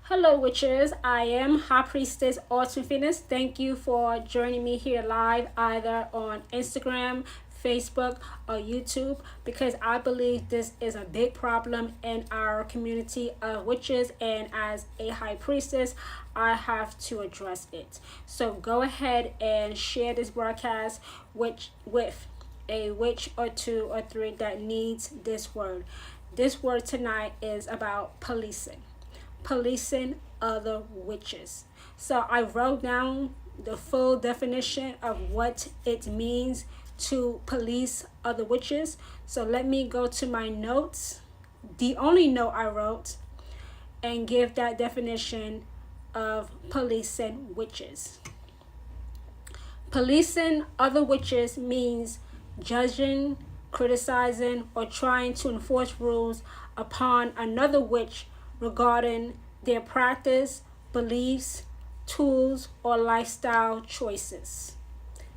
Hello, witches. I am High Priestess Autumn Fitness. Thank you for joining me here live, either on Instagram, Facebook, or YouTube, because I believe this is a big problem in our community of witches, and as a High Priestess, I have to address it. So go ahead and share this broadcast with a witch or two or three that needs this word. This word tonight is about policing other witches. So I wrote down the full definition of what it means to police other witches. So let me go to my notes, the only note I wrote, and give that definition of policing witches. Policing other witches means judging, criticizing, or trying to enforce rules upon another witch regarding their practice, beliefs, tools, or lifestyle choices.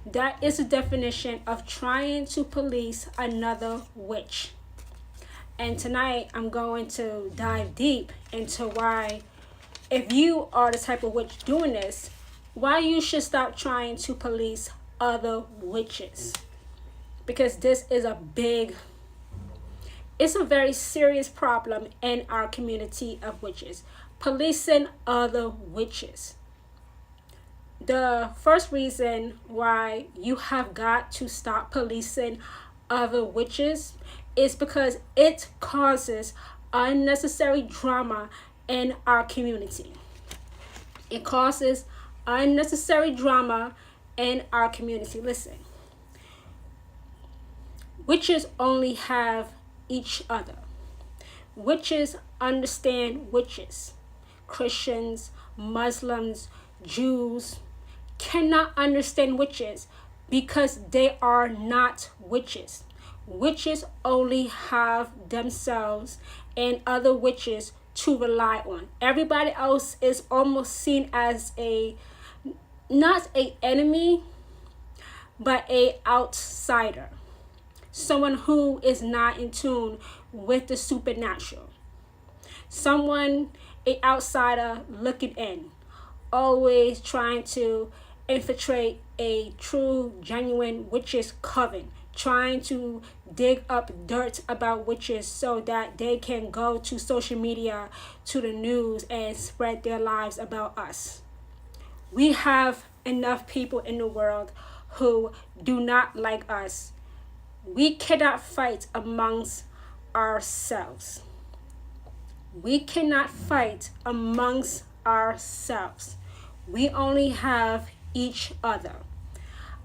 That is the definition of trying to police another witch. And tonight I'm going to dive deep into why, if you are the type of witch doing this, why you should stop trying to police other witches. Because this is it's a very serious problem in our community of witches. Policing other witches. The first reason why you have got to stop policing other witches is because it causes unnecessary drama in our community. It causes unnecessary drama in our community. Listen, witches only have each other. Witches understand witches. Christians, Muslims, Jews cannot understand witches because they are not witches. Witches only have themselves and other witches to rely on. Everybody else is almost seen as not an enemy, but an outsider. Someone who is not in tune with the supernatural. Someone, an outsider looking in, always trying to infiltrate a true, genuine witch's coven, trying to dig up dirt about witches so that they can go to social media, to the news, and spread their lives about us. We have enough people in the world who do not like us. We cannot fight amongst ourselves. We cannot fight amongst ourselves. We only have each other.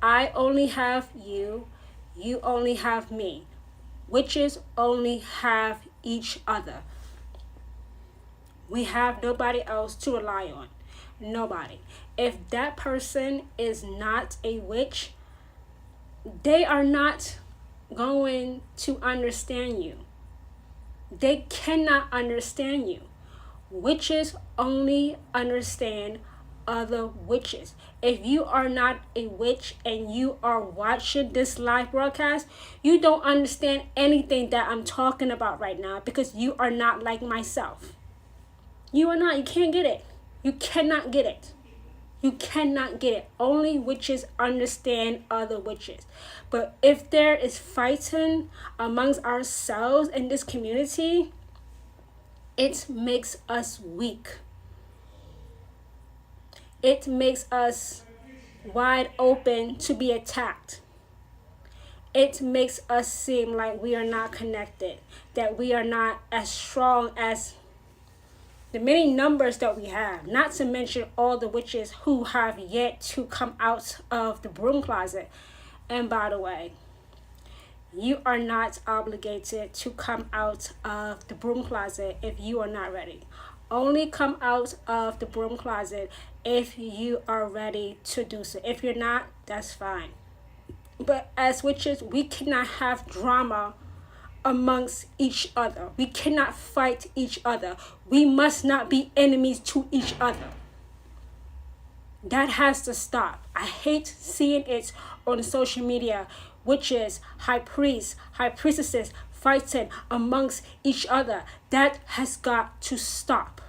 I only have you. You only have me. Witches only have each other. We have nobody else to rely on. Nobody. If that person is not a witch, they are not going to understand you. They cannot understand you. Witches only understand other witches. If you are not a witch and you are watching this live broadcast, you don't understand anything that I'm talking about right now because you are not like myself. You are not. You can't get it. You cannot get it. You cannot get it. Only witches understand other witches. But if there is fighting amongst ourselves in this community, it makes us weak. It makes us wide open to be attacked. It makes us seem like we are not connected, that we are not as strong as the many numbers that we have, not to mention all the witches who have yet to come out of the broom closet. And by the way, you are not obligated to come out of the broom closet if you are not ready. Only come out of the broom closet if you are ready to do so. If you're not, that's fine. But as witches, we cannot have drama amongst each other. We cannot fight each other. We must not be enemies to each other. That has to stop. I hate seeing it on social media. Witches, high priests, high priestesses fighting amongst each other. That has got to stop.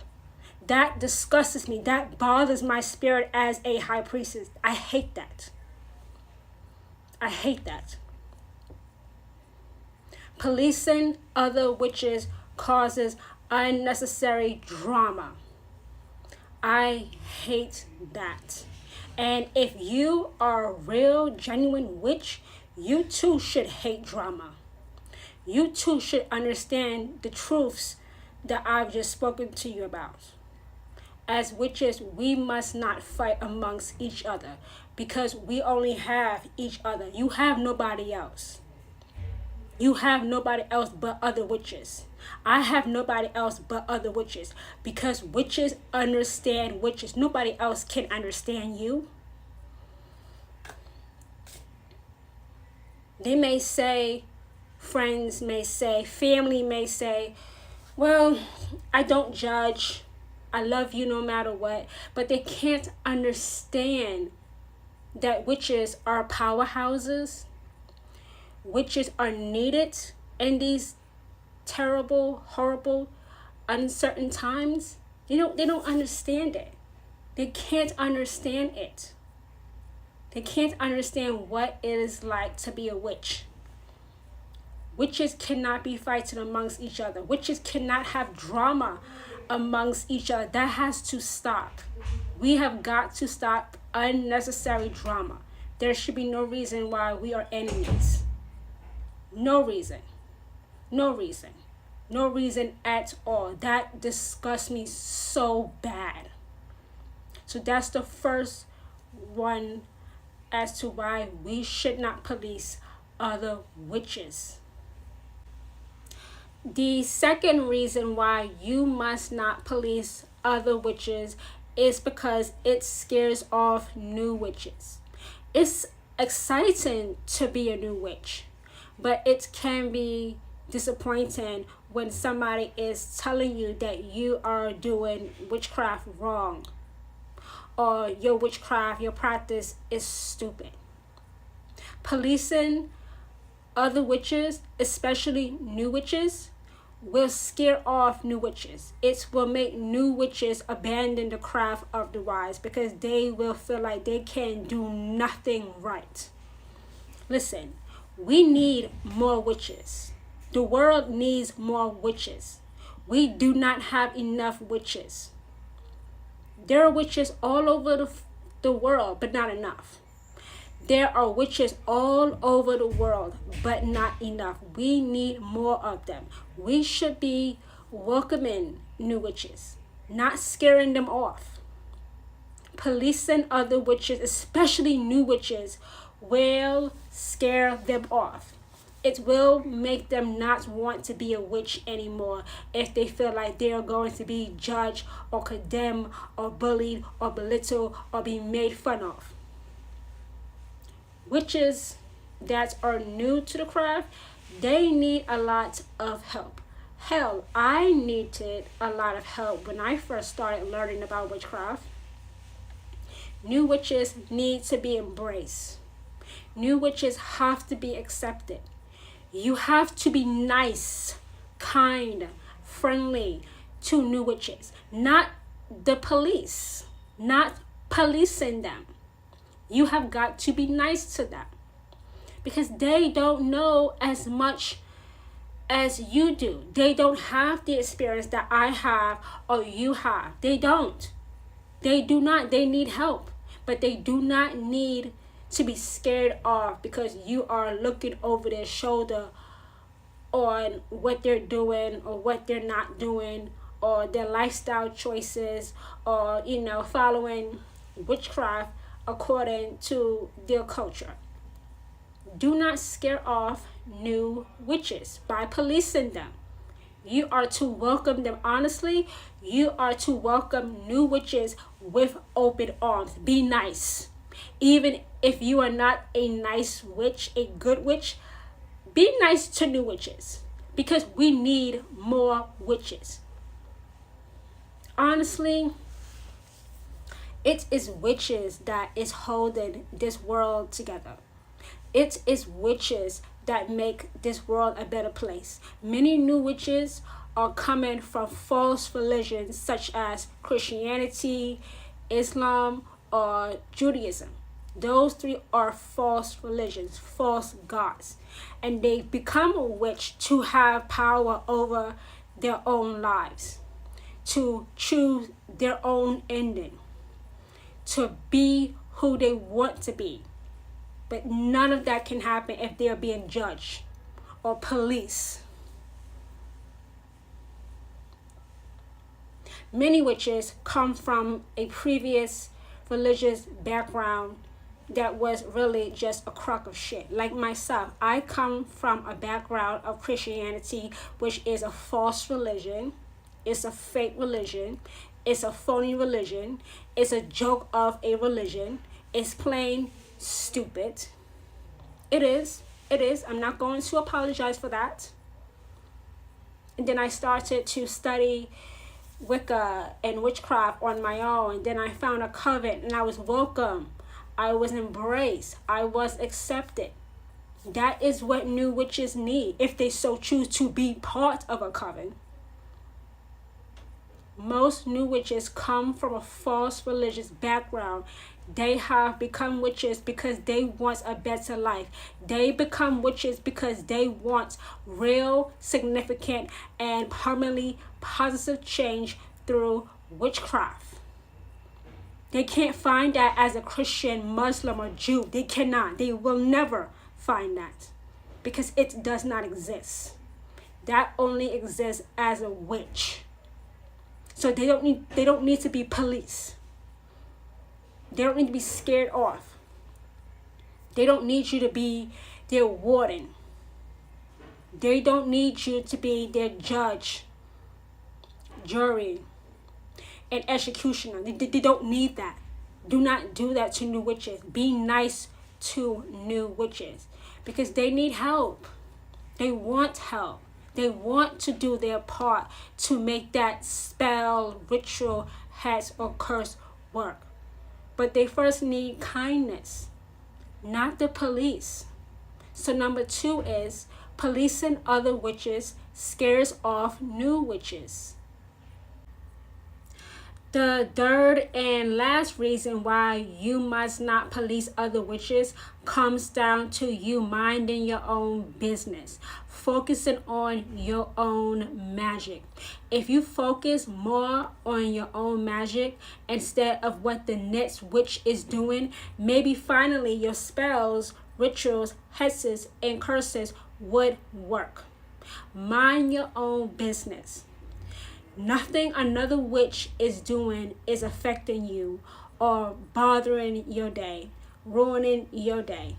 That disgusts me. That bothers my spirit as a high priestess. I hate that. I hate that. Policing other witches causes unnecessary drama. I hate that. And if you are a real, genuine witch, you too should hate drama. You too should understand the truths that I've just spoken to you about. As witches, we must not fight amongst each other because we only have each other. You have nobody else. You have nobody else but other witches. I have nobody else but other witches because witches understand witches. Nobody else can understand you. They may say, friends may say, family may say, well, I don't judge. I love you no matter what. But they can't understand that witches are powerhouses. Witches are needed in these terrible, horrible, uncertain times. They don't understand it. They can't understand it. They can't understand what it is like to be a witch. Witches cannot be fighting amongst each other. Witches cannot have drama amongst each other. That has to stop. We have got to stop unnecessary drama. There should be no reason why we are enemies. No reason. No reason. No reason at all. That disgusts me so bad. So that's the first one as to why we should not police other witches. The second reason why you must not police other witches is because it scares off new witches. It's exciting to be a new witch, but it can be disappointing when somebody is telling you that you are doing witchcraft wrong, or your witchcraft, your practice is stupid. Policing other witches, especially new witches, will scare off new witches. It will make new witches abandon the craft of the wise because they will feel like they can do nothing right. Listen, we need more witches. The world needs more witches. We do not have enough witches. There are witches all over the world, but not enough. There are witches all over the world, but not enough. We need more of them. We should be welcoming new witches, not scaring them off. Policing other witches, especially new witches, will scare them off. It will make them not want to be a witch anymore if they feel like they are going to be judged or condemned or bullied or belittled or be made fun of. Witches that are new to the craft, they need a lot of help. Hell, I needed a lot of help when I first started learning about witchcraft. New witches need to be embraced. New witches have to be accepted. You have to be nice, kind, friendly to new witches, not the police, not policing them. You have got to be nice to them because they don't know as much as you do. They don't have the experience that I have or you have. They don't. They do not. They need help, but they do not need to be scared off because you are looking over their shoulder on what they're doing or what they're not doing or their lifestyle choices or, following witchcraft according to their culture. Do not scare off new witches by policing them. You are to welcome them honestly. You are to welcome new witches with open arms. Be nice. Even if you are not a nice witch, a good witch, be nice to new witches because we need more witches. Honestly, it is witches that is holding this world together. It is witches that make this world a better place. Many new witches are coming from false religions such as Christianity, Islam, or Judaism. Those three are false religions, false gods. And they become a witch to have power over their own lives, to choose their own ending, to be who they want to be. But none of that can happen if they're being judged or policed. Many witches come from a previous religious background that was really just a crock of shit. Like myself, I come from a background of Christianity, which is a false religion. It's a fake religion. It's a phony religion. It's a joke of a religion. It's plain stupid. It is. It is. I'm not going to apologize for that. And then I started to study Wicca and witchcraft on my own. Then I found a coven and I was welcome. I was embraced. I was accepted. That is what new witches need if they so choose to be part of a coven. Most new witches come from a false religious background. They have become witches because they want a better life. They become witches because they want real, significant, and permanently positive change through witchcraft. They can't find that as a Christian, Muslim, or Jew. They cannot. They will never find that because it does not exist. That only exists as a witch. So they don't need to be police. They don't need to be scared off. They don't need you to be their warden. They don't need you to be their judge, jury, and executioner. They don't need that. Do not do that to new witches. Be nice to new witches because they need help. They want help. They want to do their part to make that spell, ritual, hex, or curse work. But they first need kindness, not the police. So number 2 is policing other witches scares off new witches. The third and last reason why you must not police other witches comes down to you minding your own business, focusing on your own magic. If you focus more on your own magic instead of what the next witch is doing, maybe finally your spells, rituals, hexes, and curses would work. Mind your own business. Nothing another witch is doing is affecting you or bothering your day, ruining your day.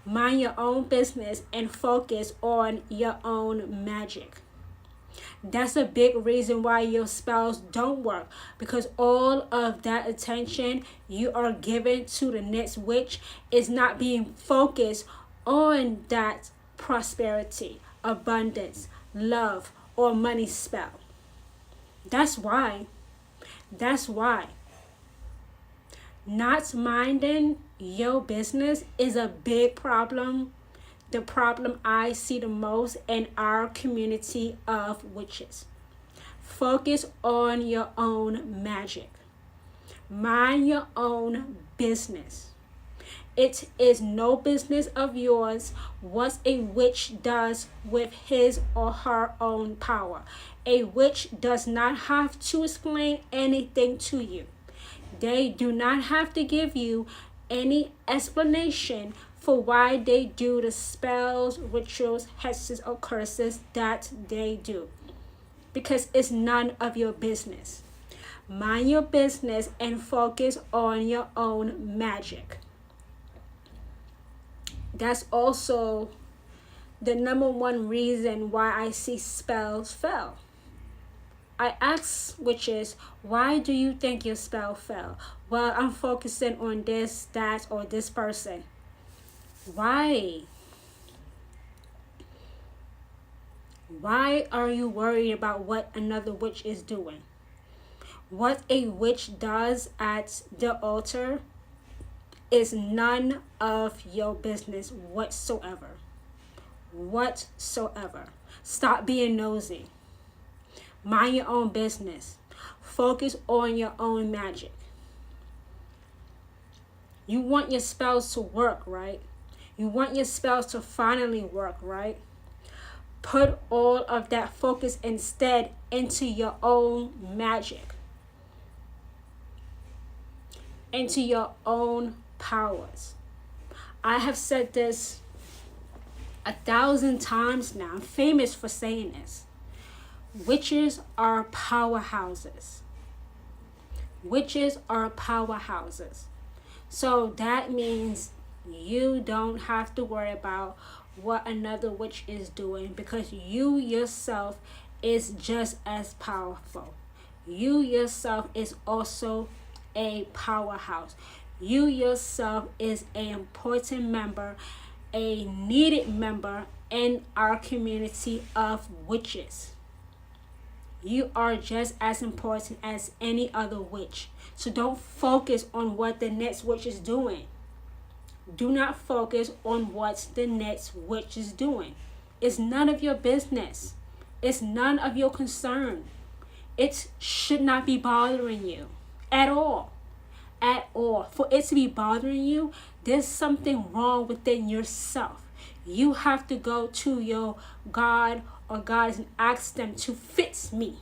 Mind your own business and focus on your own magic. That's a big reason why your spells don't work, because all of that attention you are giving to the next witch is not being focused on that prosperity, abundance, love, or money spell. That's why. Not minding your business is a big problem. The problem I see the most in our community of witches. Focus on your own magic. Mind your own business. It is no business of yours what a witch does with his or her own power. A witch does not have to explain anything to you. They do not have to give you any explanation for why they do the spells, rituals, hexes, or curses that they do, because it's none of your business. Mind your business and focus on your own magic. That's also the number one reason why I see spells fail. I ask witches, why do you think your spell fell? Well, I'm focusing on this, that, or this person. Why? Why are you worried about what another witch is doing? What a witch does at the altar is none of your business whatsoever. Stop being nosy. Mind your own business. Focus on your own magic. You want your spells to work, right? You want your spells to finally work, right? Put all of that focus instead into your own magic, into your own powers. I have said this 1,000 times now. I'm famous for saying this. Witches are powerhouses. Witches are powerhouses. So that means you don't have to worry about what another witch is doing, because you yourself is just as powerful. You yourself is also a powerhouse. You yourself is an important member, a needed member in our community of witches. You are just as important as any other witch. So don't focus on what the next witch is doing. Do not focus on what the next witch is doing. It's none of your business. It's none of your concern. It should not be bothering you at all. At all. For it to be bothering you, there's something wrong within yourself. You have to go to your God or gods and ask them to fix me.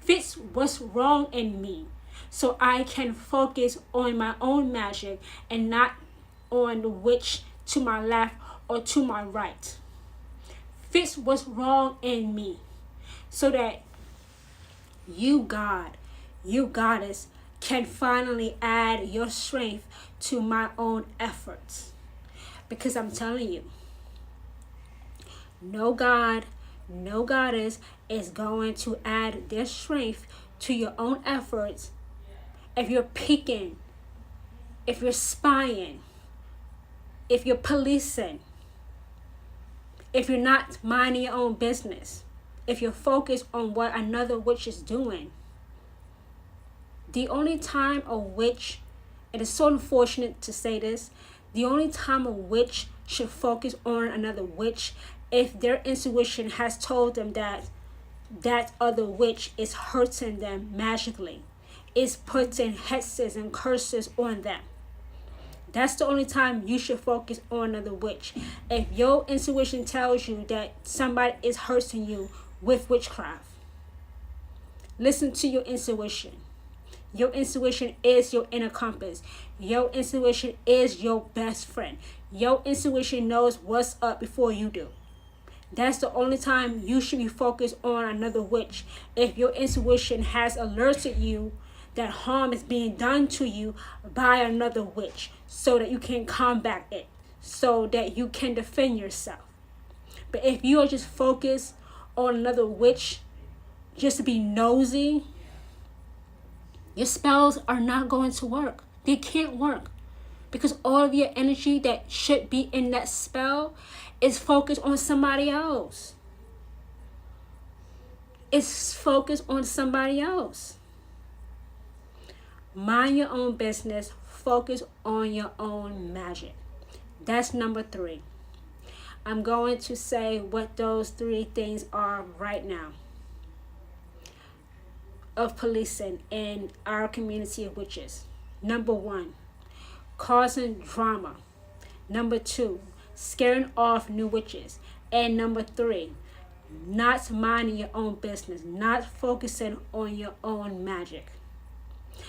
Fix what's wrong in me, so I can focus on my own magic and not on the witch to my left or to my right. Fix what's wrong in me, so that you, God, you, Goddess, can finally add your strength to my own efforts. Because I'm telling you, no God, no Goddess is going to add their strength to your own efforts if you're peeking, if you're spying, if you're policing, if you're not minding your own business, if you're focused on what another witch is doing. The only time a witch, it is so unfortunate to say this, the only time a witch should focus on another witch if their intuition has told them that that other witch is hurting them magically, is putting hexes and curses on them. That's the only time you should focus on another witch. If your intuition tells you that somebody is hurting you with witchcraft, listen to your intuition. Your intuition is your inner compass. Your intuition is your best friend. Your intuition knows what's up before you do. That's the only time you should be focused on another witch. If your intuition has alerted you that harm is being done to you by another witch, so that you can combat it, so that you can defend yourself. But if you are just focused on another witch just to be nosy, your spells are not going to work. They can't work, because all of your energy that should be in that spell is focused on somebody else. It's focused on somebody else. Mind your own business. Focus on your own magic. That's number 3. I'm going to say what those 3 things are right now of policing in our community of witches. Number 1, causing drama. Number 2, scaring off new witches. And number 3, not minding your own business, not focusing on your own magic.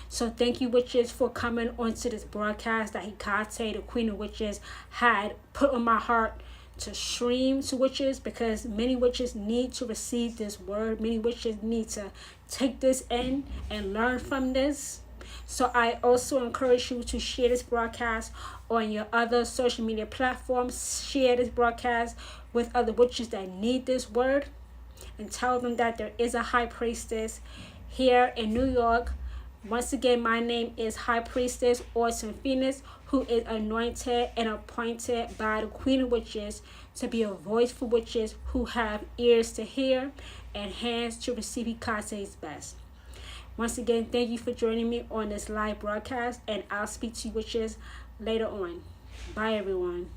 So thank you, witches, for coming onto this broadcast that Hecate, the Queen of Witches, had put on my heart to stream to witches, because many witches need to receive this word. Many witches need to take this in and learn from this. So I also encourage you to share this broadcast on your other social media platforms. Share this broadcast with other witches that need this word, and tell them that there is a high priestess here in New York. Once again, my name is High Priestess Autumn Phoenix, who is anointed and appointed by the Queen of Witches to be a voice for witches who have ears to hear and hands to receive Hecate's best. Once again, thank you for joining me on this live broadcast, and I'll speak to you witches later on. Bye, everyone.